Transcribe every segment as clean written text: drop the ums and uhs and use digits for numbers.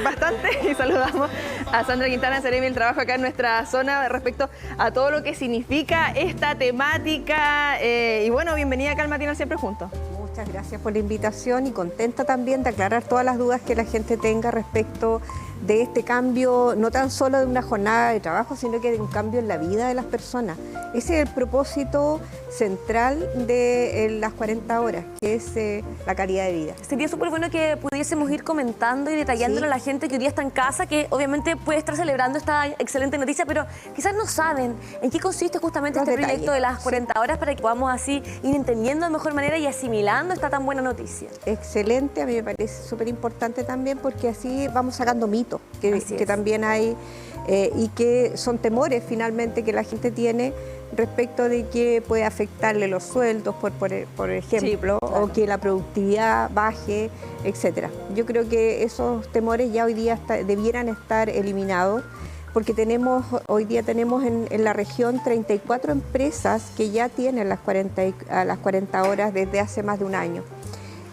bastante y saludamos a Sandra Quintana, Seremi del Trabajo acá en nuestra zona respecto a todo lo que significa esta temática. Y bueno, bienvenida acá al Matinal Siempre Juntos. Muchas gracias por la invitación y contenta también de aclarar todas las dudas que la gente tenga respecto de este cambio, no tan solo de una jornada de trabajo, sino que de un cambio en la vida de las personas. Ese es el propósito central de las 40 horas, que es la calidad de vida. Sería súper bueno que pudiésemos ir comentando y detallándolo a la gente que hoy día está en casa, que obviamente puede estar celebrando esta excelente noticia, pero quizás no saben en qué consiste justamente este proyecto de las 40 horas para que podamos así ir entendiendo de mejor manera y asimilando esta tan buena noticia. Excelente, a mí me parece súper importante también porque así vamos sacando mitos que también hay y que son temores finalmente que la gente tiene respecto de que puede afectarle los sueldos, por ejemplo, sí, claro, o que la productividad baje, etcétera. Yo creo que esos temores ya hoy día debieran estar eliminados, porque hoy día tenemos en la región 34 empresas que ya tienen las 40 horas desde hace más de un año.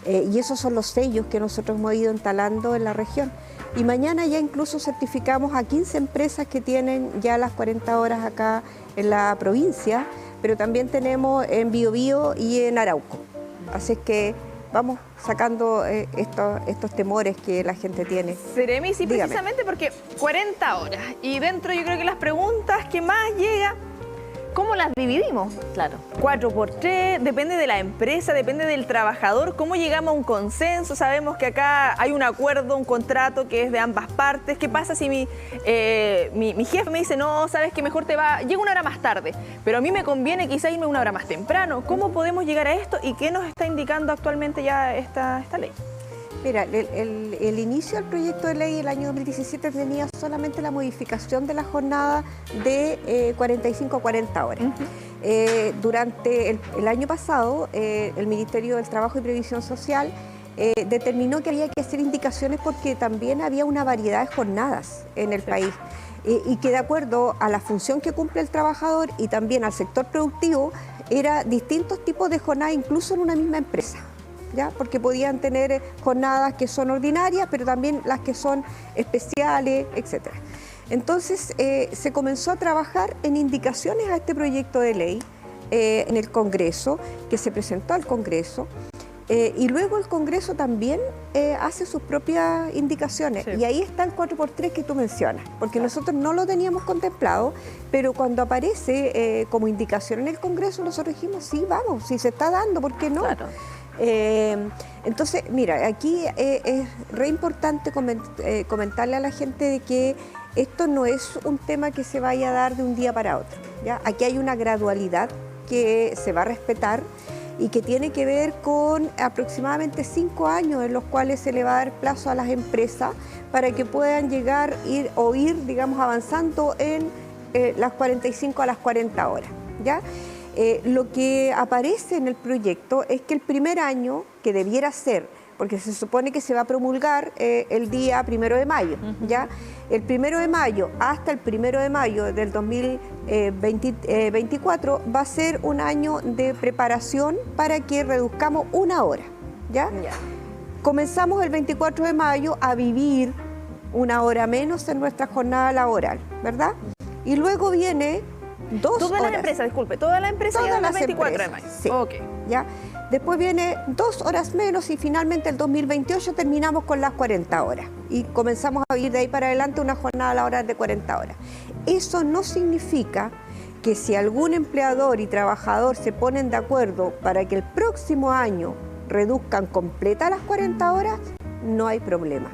Y esos son los sellos que nosotros hemos ido instalando en la región. Y mañana ya incluso certificamos a 15 empresas que tienen ya las 40 horas acá en la provincia, pero también tenemos en Biobío y en Arauco. Así que vamos sacando estos temores que la gente tiene. Seremi, sí, dígame. Precisamente porque 40 horas. Y dentro yo creo que las preguntas que más llegan, ¿cómo las dividimos? Claro. 4x3, depende de la empresa, depende del trabajador. ¿Cómo llegamos a un consenso? Sabemos que acá hay un acuerdo, un contrato que es de ambas partes. ¿Qué pasa si mi jefe me dice, no, sabes que mejor llega una hora más tarde, pero a mí me conviene quizá irme una hora más temprano? ¿Cómo podemos llegar a esto y qué nos está indicando actualmente ya esta ley? Mira, el inicio del proyecto de ley el año 2017 tenía solamente la modificación de la jornada de 45 a 40 horas. Durante el año pasado, el Ministerio del Trabajo y Previsión Social determinó que había que hacer indicaciones porque también había una variedad de jornadas en el país y que de acuerdo a la función que cumple el trabajador y también al sector productivo, era distintos tipos de jornadas incluso en una misma empresa. ¿Ya? Porque podían tener jornadas que son ordinarias, pero también las que son especiales, etc. Entonces, se comenzó a trabajar en indicaciones a este proyecto de ley en el Congreso, que se presentó al Congreso, y luego el Congreso también hace sus propias indicaciones. Sí. Y ahí está el 4x3 que tú mencionas, porque nosotros no lo teníamos contemplado, pero cuando aparece como indicación en el Congreso, nosotros dijimos, sí, vamos, si se está dando, ¿por qué no? Claro. Entonces, mira, aquí es re importante comentarle a la gente de que esto no es un tema que se vaya a dar de un día para otro, ¿ya? Aquí hay una gradualidad que se va a respetar y que tiene que ver con aproximadamente 5 años en los cuales se le va a dar plazo a las empresas para que puedan llegar, ir, digamos, avanzando en las 45 a las 40 horas, ¿ya? Lo que aparece en el proyecto es que el primer año, que debiera ser, porque se supone que se va a promulgar el día 1 de mayo, ¿ya? El 1 de mayo hasta el 1 de mayo del 2024 va a ser un año de preparación para que reduzcamos 1 hora, ¿ya? Comenzamos el 24 de mayo a vivir 1 hora menos en nuestra jornada laboral, ¿verdad? Y luego viene 2 horas. Toda la empresa, disculpe, toda la empresa ya el 24 de mayo. Sí. Okay. ¿Ya? Después viene 2 horas menos y finalmente el 2028 terminamos con las 40 horas. Y comenzamos a vivir de ahí para adelante una jornada laboral de 40 horas. Eso no significa que si algún empleador y trabajador se ponen de acuerdo para que el próximo año reduzcan completa las 40 horas, no hay problema.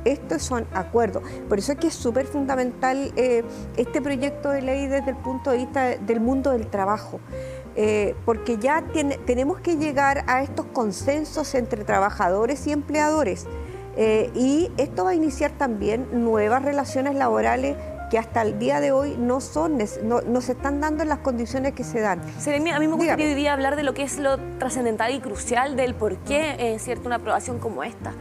Estos son acuerdos. Por eso es que es súper fundamental este proyecto de ley desde el punto de vista del mundo del trabajo, porque ya tenemos que llegar a estos consensos entre trabajadores y empleadores, y esto va a iniciar también nuevas relaciones laborales que hasta el día de hoy no se están dando en las condiciones que se dan. Seremi, a mí me gustaría hoy día hablar de lo que es lo trascendental y crucial del por qué es cierto una aprobación como esta.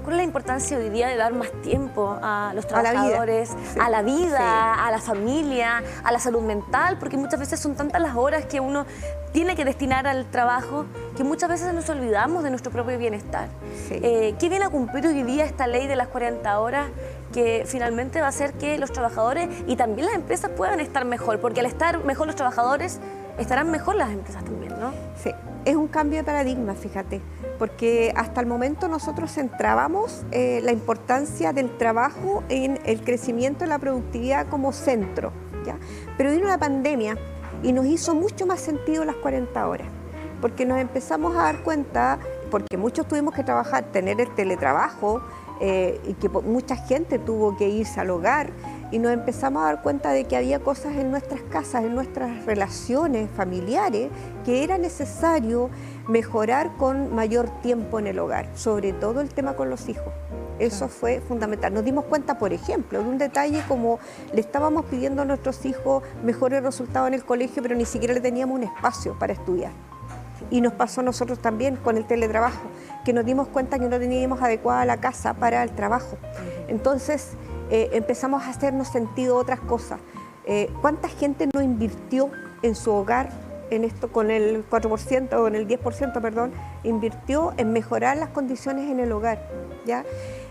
¿Cuál es la importancia hoy día de dar más tiempo a los A la vida. trabajadores, Sí. a la vida, Sí. a la familia, a la salud mental? Porque muchas veces son tantas las horas que uno tiene que destinar al trabajo que muchas veces nos olvidamos de nuestro propio bienestar. Sí. ¿Qué viene a cumplir hoy día esta ley de las 40 horas que finalmente va a hacer que los trabajadores y también las empresas puedan estar mejor? Porque al estar mejor los trabajadores, estarán mejor las empresas también, ¿no? Sí, es un cambio de paradigma, fíjate, porque hasta el momento nosotros centrábamos la importancia del trabajo en el crecimiento de la productividad como centro, ¿ya? Pero vino la pandemia y nos hizo mucho más sentido las 40 horas, porque nos empezamos a dar cuenta, porque muchos tuvimos que trabajar, tener el teletrabajo, y que mucha gente tuvo que irse al hogar, y nos empezamos a dar cuenta de que había cosas en nuestras casas, en nuestras relaciones familiares, que era necesario mejorar con mayor tiempo en el hogar, sobre todo el tema con los hijos. Eso fue fundamental. Nos dimos cuenta, por ejemplo, de un detalle como le estábamos pidiendo a nuestros hijos mejores resultados en el colegio, pero ni siquiera le teníamos un espacio para estudiar. Y nos pasó a nosotros también con el teletrabajo, que nos dimos cuenta que no teníamos adecuada la casa para el trabajo. Entonces empezamos a hacernos sentido otras cosas. ¿Cuánta gente no invirtió en su hogar en esto con el 4% o en el 10%, perdón, invirtió en mejorar las condiciones en el hogar, ¿ya?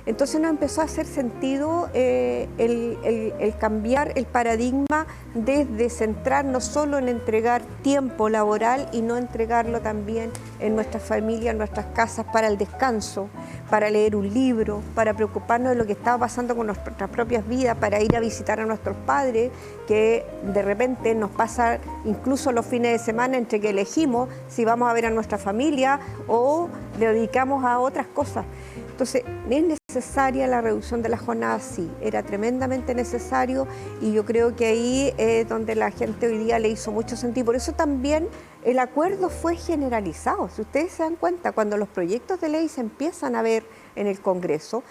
Entonces nos empezó a hacer sentido el cambiar el paradigma desde centrarnos solo en entregar tiempo laboral y no entregarlo también en nuestras familias, en nuestras casas, para el descanso, para leer un libro, para preocuparnos de lo que estaba pasando con nuestras propias vidas, para ir a visitar a nuestros padres, que de repente nos pasa incluso los fines de semana entre que elegimos si vamos a ver a nuestra familia o le dedicamos a otras cosas. Entonces, es necesaria la reducción de la jornada, sí, era tremendamente necesario, y yo creo que ahí es donde la gente hoy día le hizo mucho sentido. Por eso también el acuerdo fue generalizado. Si ustedes se dan cuenta, cuando los proyectos de ley se empiezan a ver en el Congreso,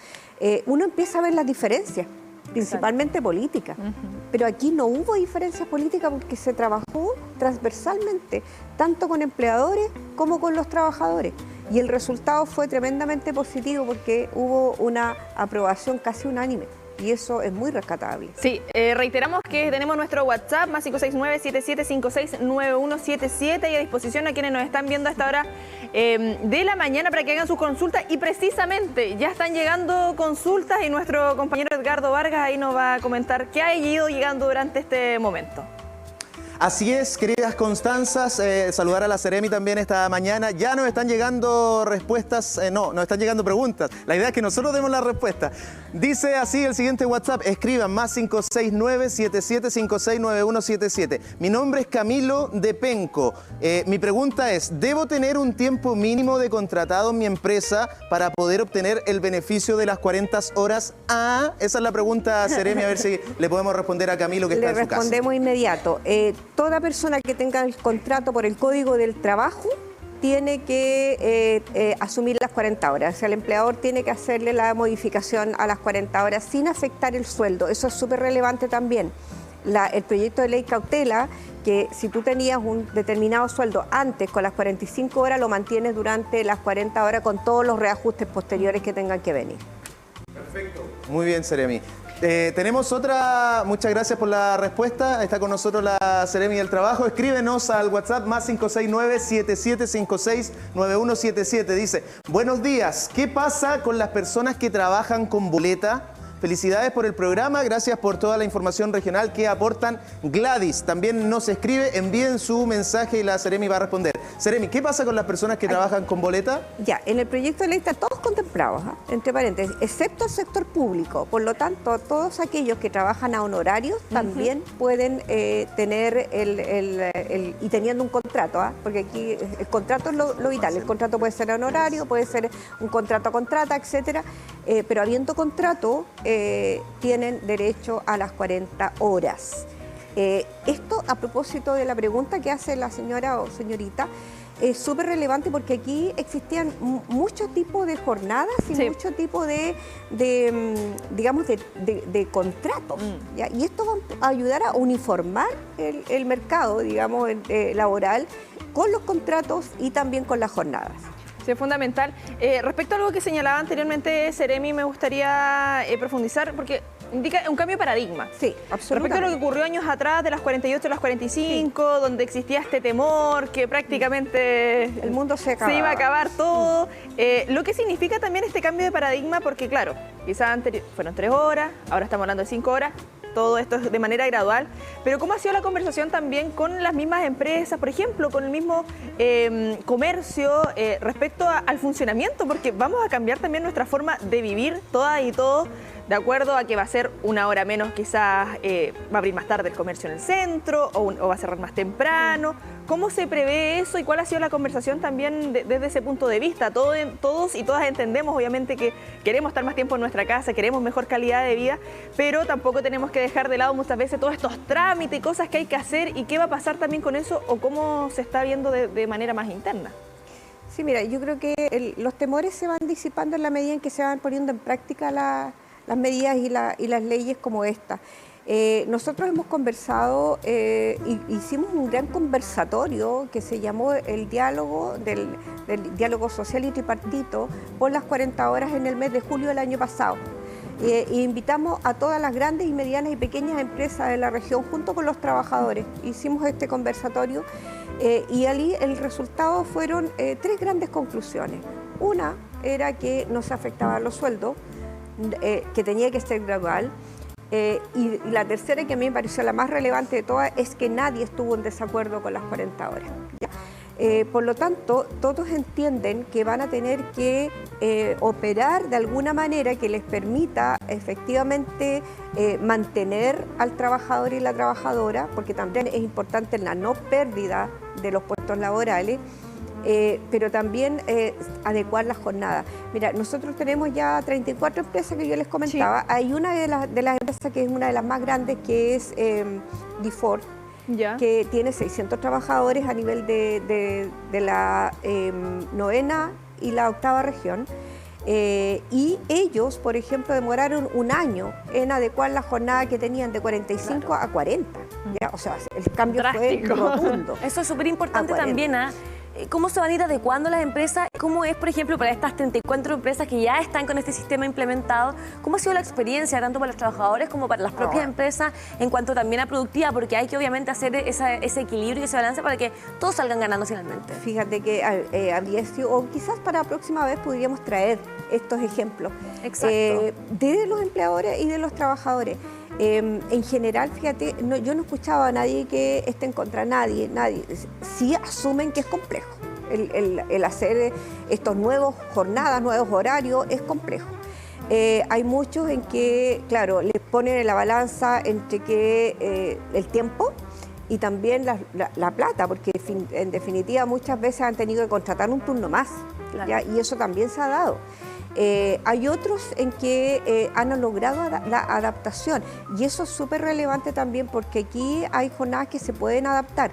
uno empieza a ver las diferencias, principalmente políticas. Pero aquí no hubo diferencias políticas porque se trabajó transversalmente, tanto con empleadores como con los trabajadores. Y el resultado fue tremendamente positivo porque hubo una aprobación casi unánime. Y eso es muy rescatable. Sí, reiteramos que tenemos nuestro WhatsApp, más 569-7756-9177, y a disposición a quienes nos están viendo a esta hora de la mañana para que hagan sus consultas. Y precisamente ya están llegando consultas y nuestro compañero Edgardo Vargas ahí nos va a comentar qué ha ido llegando durante este momento. Así es, queridas Constanzas, saludar a la Seremi también esta mañana. Ya nos están llegando respuestas, nos están llegando preguntas. La idea es que nosotros demos la respuesta. Dice así el siguiente WhatsApp, escriban más 569-7756-9177. Mi nombre es Camilo de Penco. Mi pregunta es, ¿debo tener un tiempo mínimo de contratado en mi empresa para poder obtener el beneficio de las 40 horas? Ah, esa es la pregunta, Seremi, a ver si le podemos responder a Camilo que está en su casa. Le respondemos inmediato. Toda persona que tenga el contrato por el Código del Trabajo tiene que asumir las 40 horas. O sea, el empleador tiene que hacerle la modificación a las 40 horas sin afectar el sueldo. Eso es súper relevante también. El proyecto de ley cautela que si tú tenías un determinado sueldo antes con las 45 horas, lo mantienes durante las 40 horas con todos los reajustes posteriores que tengan que venir. Perfecto. Muy bien, Seremi. Tenemos otra, muchas gracias por la respuesta. Está con nosotros la Seremi del Trabajo. Escríbenos al WhatsApp más 569-7756-9177. Dice, buenos días, ¿qué pasa con las personas que trabajan con boleta? Felicidades por el programa, gracias por toda la información regional que aportan. Gladys también nos escribe, envíen su mensaje y la Seremi va a responder. Seremi, ¿qué pasa con las personas que trabajan con boleta? Ya, en el proyecto de ley están todos contemplados, entre paréntesis, excepto el sector público. Por lo tanto, todos aquellos que trabajan a honorarios también pueden tener y teniendo un contrato, porque aquí el contrato es lo vital. El contrato puede ser a honorario, puede ser un contrato a contrata, etcétera, pero habiendo contrato, tienen derecho a las 40 horas. Esto a propósito de la pregunta que hace la señora o señorita, es súper relevante porque aquí existían muchos tipos de jornadas y muchos tipos de contratos. ¿Ya? Y esto va a ayudar a uniformar el mercado, digamos, laboral con los contratos y también con las jornadas. Sí, es fundamental. Respecto a algo que señalaba anteriormente Seremi, me gustaría profundizar, porque indica un cambio de paradigma. Sí, absolutamente. Respecto a lo que ocurrió años atrás, de las 48 a las 45, sí, donde existía este temor que prácticamente el mundo se iba a acabar todo. Lo que significa también este cambio de paradigma, porque claro, quizás fueron 3 horas, ahora estamos hablando de 5 horas. Todo esto es de manera gradual, pero ¿cómo ha sido la conversación también con las mismas empresas, por ejemplo, con el mismo comercio respecto al funcionamiento? Porque vamos a cambiar también nuestra forma de vivir todas y todos, de acuerdo a que va a ser 1 hora menos, quizás va a abrir más tarde el comercio en el centro o va a cerrar más temprano. ¿Cómo se prevé eso y cuál ha sido la conversación también desde ese punto de vista? Todos y todas entendemos, obviamente, que queremos estar más tiempo en nuestra casa, queremos mejor calidad de vida, pero tampoco tenemos que dejar de lado muchas veces todos estos trámites y cosas que hay que hacer, y qué va a pasar también con eso o cómo se está viendo de manera más interna. Sí, mira, yo creo que los temores se van disipando en la medida en que se van poniendo en práctica las medidas y las leyes como esta. Nosotros hemos conversado, hicimos un gran conversatorio que se llamó el diálogo del diálogo social y tripartito por las 40 horas en el mes de julio del año pasado. Invitamos a todas las grandes y medianas y pequeñas empresas de la región junto con los trabajadores. Hicimos este conversatorio y allí el resultado fueron 3 grandes conclusiones. Una era que no se afectaban los sueldos, que tenía que ser gradual. Y la tercera, que a mí me pareció la más relevante de todas, es que nadie estuvo en desacuerdo con las 40 horas. ¿Ya? Por lo tanto, todos entienden que van a tener que operar de alguna manera que les permita efectivamente mantener al trabajador y la trabajadora, porque también es importante la no pérdida de los puestos laborales, pero también adecuar la jornada. Mira, nosotros tenemos ya 34 empresas que yo les comentaba. Sí. Hay una de las empresas que es una de las más grandes, que es DeFord, que tiene 600 trabajadores a nivel de la 9ª y la 8ª región. Y ellos, por ejemplo, demoraron 1 año en adecuar la jornada que tenían de 45 a 40. ¿Ya? O sea, el cambio drástico, fue rotundo. Eso es súper importante también, ¿eh? ¿Cómo se van a ir adecuando las empresas? ¿Cómo es, por ejemplo, para estas 34 empresas que ya están con este sistema implementado? ¿Cómo ha sido la experiencia, tanto para los trabajadores como para las propias empresas, en cuanto también a productividad? Porque hay que obviamente hacer ese equilibrio y ese balance para que todos salgan ganando finalmente. Fíjate que habría sido, o quizás para la próxima vez podríamos traer estos ejemplos. Exacto. De los empleadores y de los trabajadores. En general, fíjate, yo no he escuchado a nadie que esté en contra, nadie. Sí asumen que es complejo. El hacer estos nuevos jornadas, nuevos horarios, es complejo. Hay muchos en que, claro, les ponen en la balanza entre que el tiempo y también la plata, porque en definitiva muchas veces han tenido que contratar un turno más, claro. ¿Ya? Y eso también se ha dado. Hay otros en que han logrado la adaptación, y eso es súper relevante también, porque aquí hay jornadas que se pueden adaptar.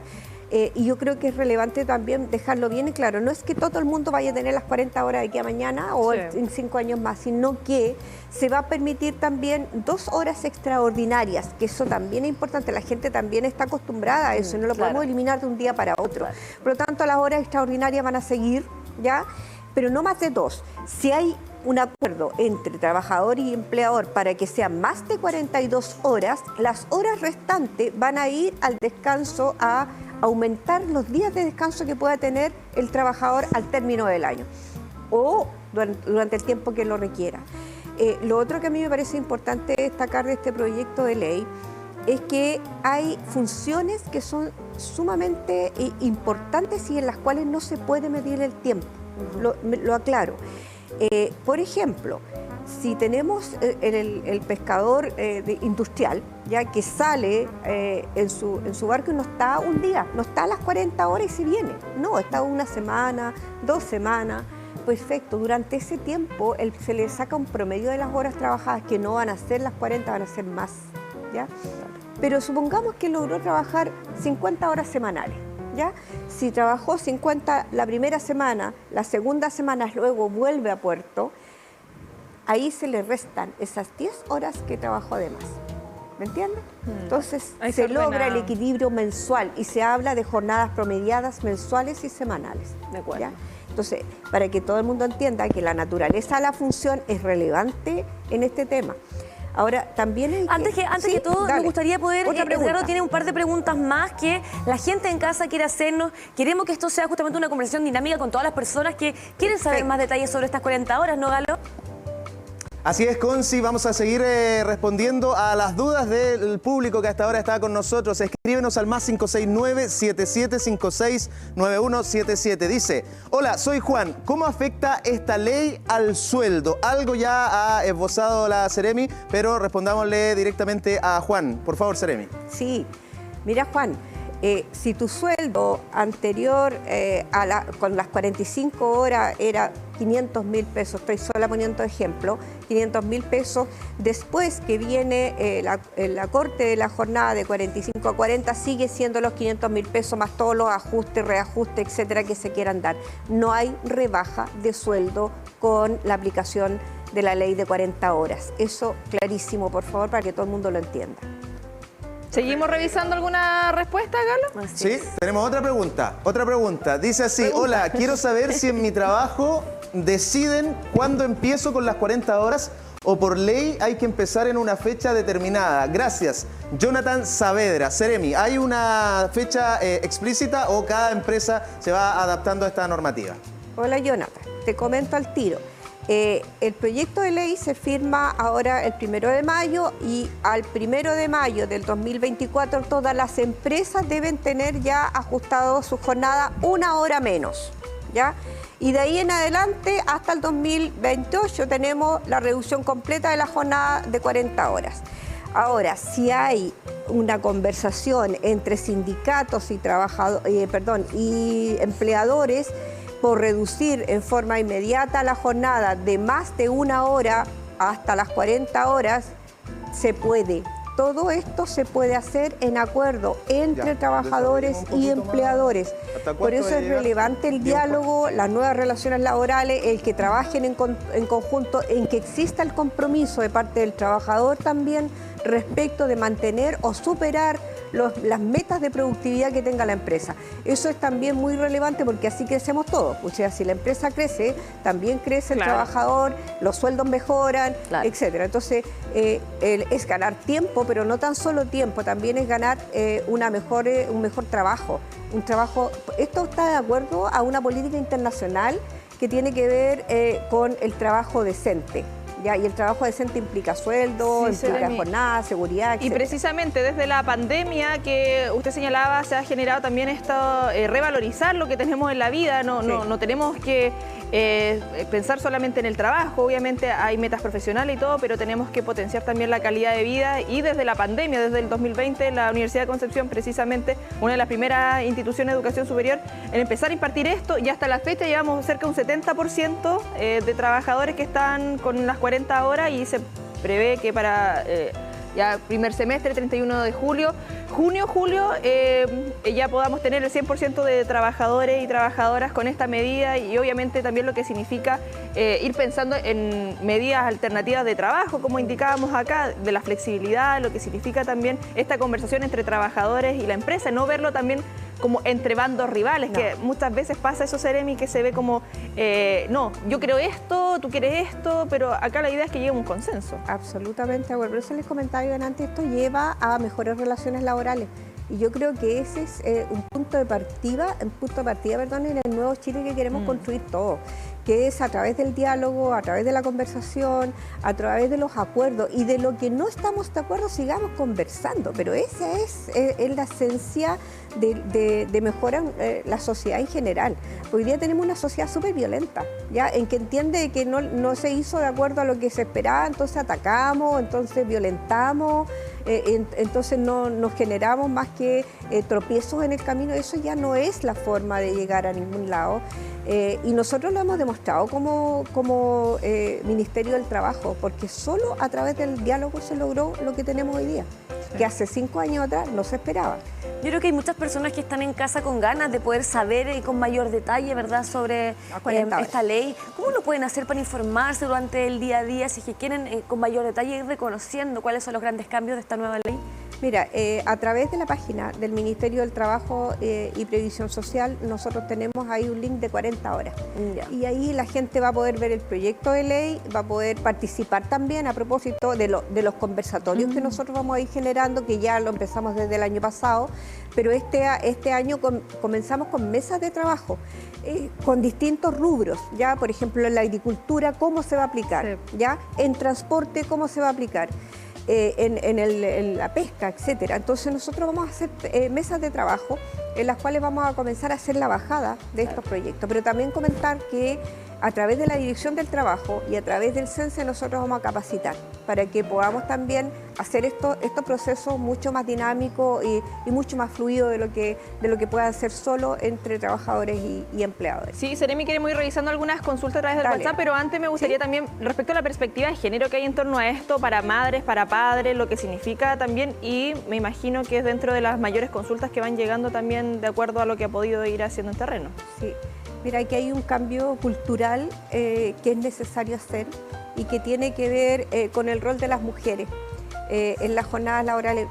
Y yo creo que es relevante también dejarlo bien claro. No es que todo el mundo vaya a tener las 40 horas de aquí a mañana o en 5 años más, sino que se va a permitir también 2 horas extraordinarias, que eso también es importante. La gente también está acostumbrada a eso, no lo podemos eliminar de un día para otro. Por lo tanto, las horas extraordinarias van a seguir, ¿ya? Pero no más de 2. Si hay un acuerdo entre trabajador y empleador para que sean más de 42 horas, las horas restantes van a ir al descanso, a aumentar los días de descanso que pueda tener el trabajador al término del año o durante el tiempo que lo requiera. Lo otro que a mí me parece importante destacar de este proyecto de ley es que hay funciones que son sumamente importantes y en las cuales no se puede medir el tiempo. Lo aclaro. Por ejemplo, si tenemos el pescador industrial, ya que sale en su barco y no está un día, no está a las 40 horas y se viene, no, está 1 semana, 2 semanas, perfecto, durante ese tiempo se le saca un promedio de las horas trabajadas, que no van a ser las 40, van a ser más, ¿ya? Pero supongamos que logró trabajar 50 horas semanales. ¿Ya? Si trabajó 50 la primera semana, la segunda semana luego vuelve a puerto, ahí se le restan esas 10 horas que trabajó de más. ¿Me entiendes? Entonces se logra el equilibrio mensual y se habla de jornadas promediadas mensuales y semanales. De acuerdo. ¿Ya? Entonces, para que todo el mundo entienda que la naturaleza de la función es relevante en este tema. Ahora, también hay Antes que todo, dale. me gustaría poder... Otra pregunta. Edgardo tiene un par de preguntas más que la gente en casa quiere hacernos. Queremos que esto sea justamente una conversación dinámica con todas las personas que quieren saber más detalles sobre estas 40 horas, ¿no, Galo? Así es, Conci, vamos a seguir respondiendo a las dudas del público que hasta ahora está con nosotros. Escríbenos al más 569-7756-9177. Dice, hola, soy Juan, ¿cómo afecta esta ley al sueldo? Algo ya ha esbozado la Seremi, pero respondámosle directamente a Juan. Por favor, Seremi. Sí, mira, Juan, si tu sueldo anterior con las 45 horas era 500.000 pesos, estoy sola poniendo ejemplo, 500.000 pesos, después que viene la corte de la jornada de 45 a 40, sigue siendo los 500.000 pesos más todos los ajustes, reajustes, etcétera, que se quieran dar. No hay rebaja de sueldo con la aplicación de la ley de 40 horas. Eso clarísimo, por favor, para que todo el mundo lo entienda. ¿Seguimos revisando alguna respuesta, Galo? Sí, tenemos otra pregunta. Otra pregunta. Dice así, hola, quiero saber si en mi trabajo deciden cuándo empiezo con las 40 horas o por ley hay que empezar en una fecha determinada. Gracias. Jonathan Saavedra. Seremi, ¿hay una fecha explícita o cada empresa se va adaptando a esta normativa? Hola, Jonathan. Te comento al tiro. El proyecto de ley se firma ahora el 1 de mayo y al 1 de mayo del 2024 todas las empresas deben tener ya ajustado su jornada una hora menos, ¿ya? Y de ahí en adelante hasta el 2028 tenemos la reducción completa de la jornada de 40 horas. Ahora, si hay una conversación entre sindicatos y y empleadores por reducir en forma inmediata la jornada de más de una hora hasta las 40 horas, se puede. Todo esto se puede hacer en acuerdo entre trabajadores y empleadores. Por eso es relevante el diálogo, las nuevas relaciones laborales, el que trabajen en conjunto, en que exista el compromiso de parte del trabajador también respecto de mantener o superar las metas de productividad que tenga la empresa. Eso es también muy relevante porque así crecemos todos. O sea, si la empresa crece, también crece el trabajador, los sueldos mejoran, etcétera. Entonces, es ganar tiempo, pero no tan solo tiempo, también es ganar un mejor trabajo. Esto está de acuerdo a una política internacional que tiene que ver con el trabajo decente. Ya, y el trabajo decente implica sueldo, implica jornada, seguridad, etc. Y precisamente desde la pandemia que usted señalaba se ha generado también esto, revalorizar lo que tenemos en la vida. No tenemos que pensar solamente en el trabajo, obviamente hay metas profesionales y todo, pero tenemos que potenciar también la calidad de vida. Y desde la pandemia, desde el 2020, la Universidad de Concepción, precisamente una de las primeras instituciones de educación superior en empezar a impartir esto, y hasta la fecha llevamos cerca de un 70% de trabajadores que están con las 40 horas, y se prevé que para ya primer semestre, 31 de julio, julio, ya podamos tener el 100% de trabajadores y trabajadoras con esta medida, y obviamente también lo que significa ir pensando en medidas alternativas de trabajo, como indicábamos acá, de la flexibilidad, lo que significa también esta conversación entre trabajadores y la empresa, no verlo también como entre bandos rivales, que muchas veces pasa eso, Seremi, que se ve como, no, yo creo esto, tú quieres esto, pero acá la idea es que llegue a un consenso. Absolutamente, bueno, por eso les comentaba yo antes, esto lleva a mejores relaciones laborales. Y yo creo que ese es un punto de partida, en el nuevo Chile que queremos construir todos, que es a través del diálogo, a través de la conversación, a través de los acuerdos, y de lo que no estamos de acuerdo sigamos conversando, pero esa es la esencia de mejorar la sociedad en general. Hoy día tenemos una sociedad súper violenta, ¿ya? En que entiende que no se hizo de acuerdo a lo que se esperaba, entonces atacamos, entonces violentamos, entonces no nos generamos más que tropiezos en el camino. Eso ya no es la forma de llegar a ningún lado. Y nosotros lo hemos demostrado como Ministerio del Trabajo, porque solo a través del diálogo se logró lo que tenemos hoy día, que hace 5 años atrás no se esperaba. Yo creo que hay muchas personas que están en casa con ganas de poder saber con mayor detalle, ¿verdad?, sobre esta ley. ¿Cómo lo pueden hacer para informarse durante el día a día, si es que quieren con mayor detalle ir reconociendo cuáles son los grandes cambios de esta nueva ley? Mira, a través de la página del Ministerio del Trabajo y Previsión Social, nosotros tenemos ahí un link de 40 horas. Y ahí la gente va a poder ver el proyecto de ley, va a poder participar también a propósito de los conversatorios que nosotros vamos a ir generando, que ya lo empezamos desde el año pasado, pero este año comenzamos con mesas de trabajo, con distintos rubros, ya, por ejemplo, en la agricultura, cómo se va a aplicar, ya, en transporte, cómo se va a aplicar. En la pesca, etcétera. Entonces nosotros vamos a hacer mesas de trabajo en las cuales vamos a comenzar a hacer la bajada de estos proyectos, pero también comentar que a través de la Dirección del Trabajo y a través del CENSE nosotros vamos a capacitar para que podamos también hacer estos procesos mucho más dinámicos y mucho más fluidos de lo que pueda hacer solo entre trabajadores y empleadores. Sí, Seremi, queremos ir revisando algunas consultas a través del WhatsApp, pero antes me gustaría también, respecto a la perspectiva de género que hay en torno a esto, para madres, para padres, lo que significa también, y me imagino que es dentro de las mayores consultas que van llegando también de acuerdo a lo que ha podido ir haciendo en terreno. Sí. Mira, aquí hay un cambio cultural que es necesario hacer y que tiene que ver con el rol de las mujeres en las jornadas laborales.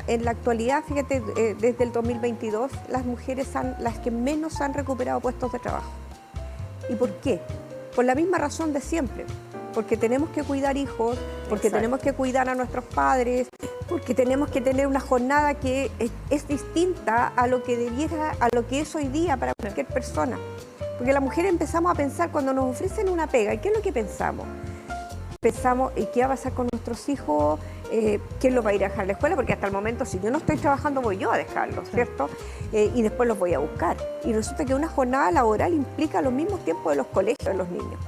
En la actualidad, fíjate, desde el 2022, las mujeres son las que menos han recuperado puestos de trabajo. ¿Y por qué? Por la misma razón de siempre. Porque tenemos que cuidar hijos, porque tenemos que cuidar a nuestros padres, porque tenemos que tener una jornada que es distinta a lo que es hoy día para cualquier persona. Porque las mujeres empezamos a pensar cuando nos ofrecen una pega, ¿qué es lo que pensamos? Pensamos, ¿qué va a pasar con nuestros hijos? ¿Quién los va a ir a dejar a la escuela? Porque hasta el momento, si yo no estoy trabajando, voy yo a dejarlos, ¿cierto? Y después los voy a buscar. Y resulta que una jornada laboral implica los mismos tiempos de los colegios de los niños.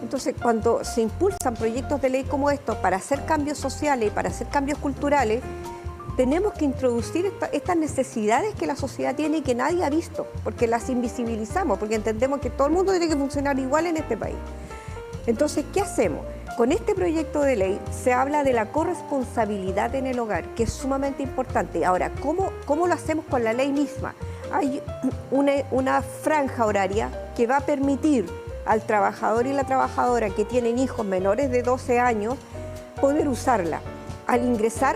Entonces, cuando se impulsan proyectos de ley como estos para hacer cambios sociales y para hacer cambios culturales, tenemos que introducir estas necesidades que la sociedad tiene y que nadie ha visto, porque las invisibilizamos, porque entendemos que todo el mundo tiene que funcionar igual en este país. Entonces, ¿qué hacemos? Con este proyecto de ley se habla de la corresponsabilidad en el hogar, que es sumamente importante. Ahora, ¿cómo lo hacemos con la ley misma? Hay una franja horaria que va a permitir al trabajador y la trabajadora que tienen hijos menores de 12 años poder usarla al ingresar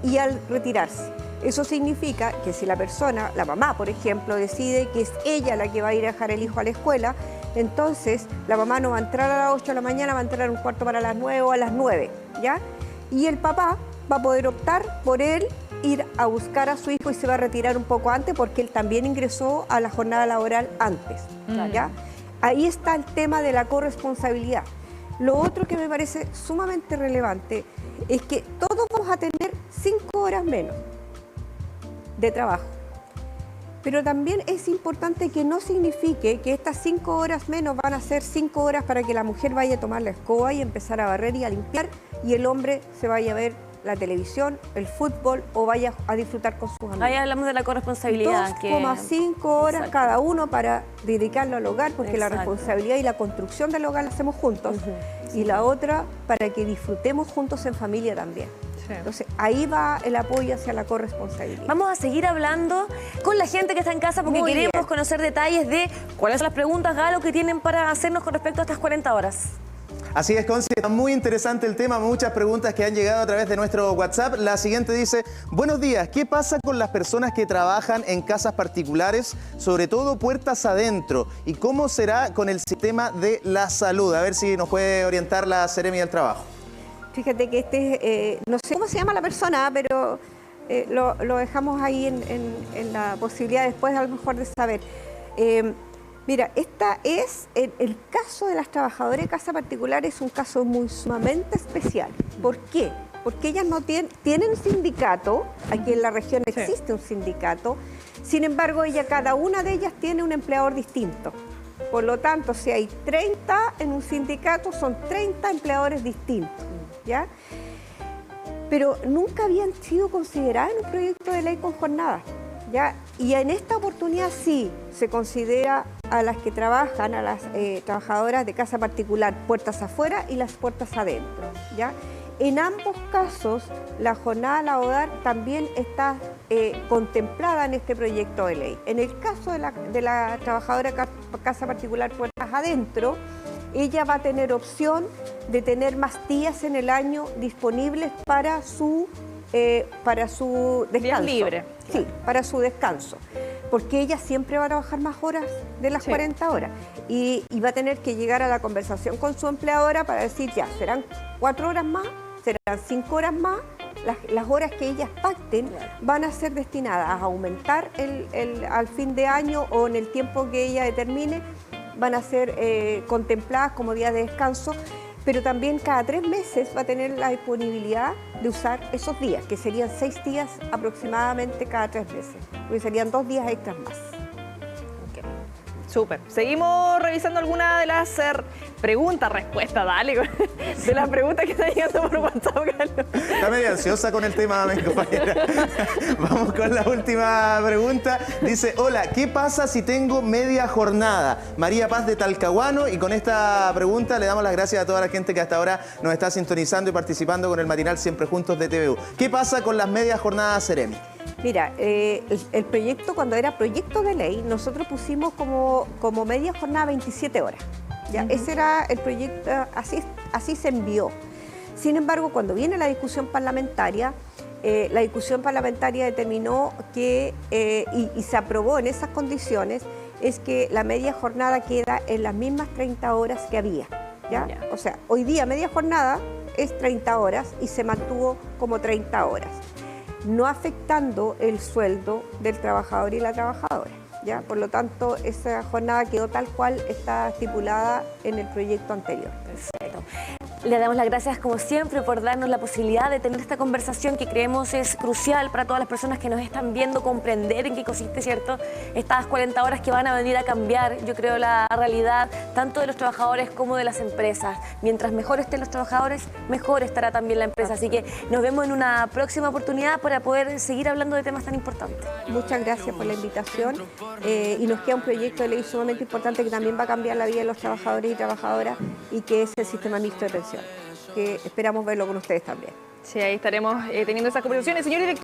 y al retirarse. Eso significa que si la persona, la mamá por ejemplo, decide que es ella la que va a ir a dejar el hijo a la escuela, entonces la mamá no va a entrar a las 8 de la mañana, va a entrar un cuarto para las 9 o a las 9, ¿ya? Y el papá va a poder optar por él ir a buscar a su hijo y se va a retirar un poco antes porque él también ingresó a la jornada laboral antes, ¿ya? Ahí está el tema de la corresponsabilidad. Lo otro que me parece sumamente relevante es que todos vamos a tener 5 horas menos de trabajo. Pero también es importante que no signifique que estas 5 horas menos van a ser 5 horas para que la mujer vaya a tomar la escoba y empezar a barrer y a limpiar y el hombre se vaya a ver la televisión, el fútbol o vaya a disfrutar con sus amigos. Ahí hablamos de la corresponsabilidad. 2,5 horas cada uno para dedicarlo al hogar, porque la responsabilidad y la construcción del hogar la hacemos juntos. Y la otra para que disfrutemos juntos en familia también. Entonces, ahí va el apoyo hacia la corresponsabilidad. Vamos a seguir hablando con la gente que está en casa porque queremos conocer detalles de cuáles son las preguntas, Galo, que tienen para hacernos con respecto a estas 40 horas. Así es, Conci, está muy interesante el tema, muchas preguntas que han llegado a través de nuestro WhatsApp. La siguiente dice, buenos días, ¿qué pasa con las personas que trabajan en casas particulares, sobre todo puertas adentro? ¿Y cómo será con el sistema de la salud? A ver si nos puede orientar la Seremi del Trabajo. Fíjate que no sé cómo se llama la persona, pero lo dejamos ahí en la posibilidad después a lo mejor de saber. Mira, esta es, el caso de las trabajadoras de casa particular es un caso muy sumamente especial. ¿Por qué? Porque ellas no tienen sindicato, aquí en la región existe un sindicato, sin embargo, cada una de ellas tiene un empleador distinto. Por lo tanto, si hay 30 en un sindicato, son 30 empleadores distintos, ¿ya? Pero nunca habían sido consideradas en un proyecto de ley con jornada, ¿ya? Y en esta oportunidad sí se considera a las que trabajan, a las trabajadoras de casa particular, puertas afuera y las puertas adentro, ¿ya? En ambos casos, la jornada laboral también está contemplada en este proyecto de ley. En el caso de la trabajadora de casa particular, puertas adentro, ella va a tener opción de tener más días en el año disponibles para su para su descanso. Días libres. Sí, para su descanso. Porque ella siempre va a trabajar más horas de las 40 horas. Y va a tener que llegar a la conversación con su empleadora para decir, ya, serán 4 horas más, serán 5 horas más. Las horas que ellas pacten van a ser destinadas a aumentar al fin de año o en el tiempo que ella determine, van a ser contempladas como días de descanso, pero también cada 3 meses va a tener la disponibilidad de usar esos días, que serían 6 días aproximadamente cada 3 meses, porque serían 2 días extras más. Súper. Seguimos revisando algunas de las preguntas, respuestas, dale, de las preguntas que están llegando por WhatsApp, Carlos. Está medio ansiosa con el tema, mi compañera. Vamos con la última pregunta. Dice, hola, ¿qué pasa si tengo media jornada? María Paz de Talcahuano, y con esta pregunta le damos las gracias a toda la gente que hasta ahora nos está sintonizando y participando con el matinal Siempre Juntos de TVU. ¿Qué pasa con las medias jornadas Seremi? Mira, el proyecto, cuando era proyecto de ley, nosotros pusimos como media jornada 27 horas. ¿Ya? Ese era el proyecto, así se envió. Sin embargo, cuando viene la discusión parlamentaria determinó que, y se aprobó en esas condiciones, es que la media jornada queda en las mismas 30 horas que había. ¿Ya? O sea, hoy día media jornada es 30 horas y se mantuvo como 30 horas. No afectando el sueldo del trabajador y la trabajadora, ¿ya? Por lo tanto, esa jornada quedó tal cual está estipulada en el proyecto anterior. Perfecto. Le damos las gracias, como siempre, por darnos la posibilidad de tener esta conversación que creemos es crucial para todas las personas que nos están viendo, comprender en qué consiste, ¿cierto?, estas 40 horas que van a venir a cambiar, yo creo, la realidad tanto de los trabajadores como de las empresas. Mientras mejor estén los trabajadores, mejor estará también la empresa. Así que nos vemos en una próxima oportunidad para poder seguir hablando de temas tan importantes. Muchas gracias por la invitación y nos queda un proyecto de ley sumamente importante que también va a cambiar la vida de los trabajadores y trabajadoras, y que es el sistema mixto de pensión, que esperamos verlo con ustedes también. Sí, ahí estaremos teniendo esas conversaciones. Señor director.